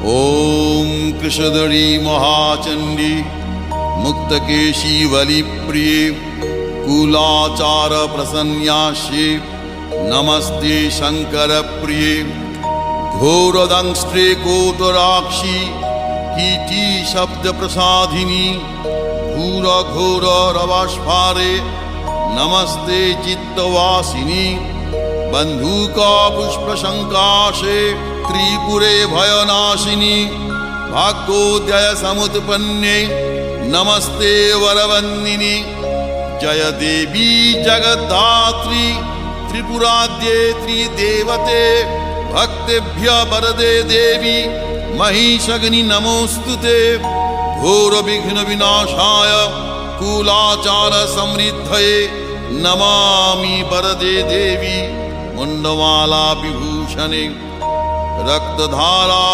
ॐ कृशधरी महाचण्डी मुक्तकेशी वलिप्रिये कुलाचार प्रसन्यास्ये नमस्ते शङ्करप्रिये घोरदंष्ट्रे कोटराक्षी कीटी शब्दप्रसादिनी घोरघोररवस्फारे नमस्ते चित्तवासिनी बन्धुका पुष्पशङ्काशे त्रिपुरे भयनाशिनी भाग्योदय समुत्पन्ने नमस्ते वरवन्दिनी जय देवी जगद्धात्री त्रिपुराद्ये त्रिदेवते भक्तेभ्य वरदे देवी महिषग्नि नमोस्तुते घोर विघ्न विनाशाय कुलाचार समृद्धये नमामि वरदे देवी मुंडमाला विभूषणे रक्तधारा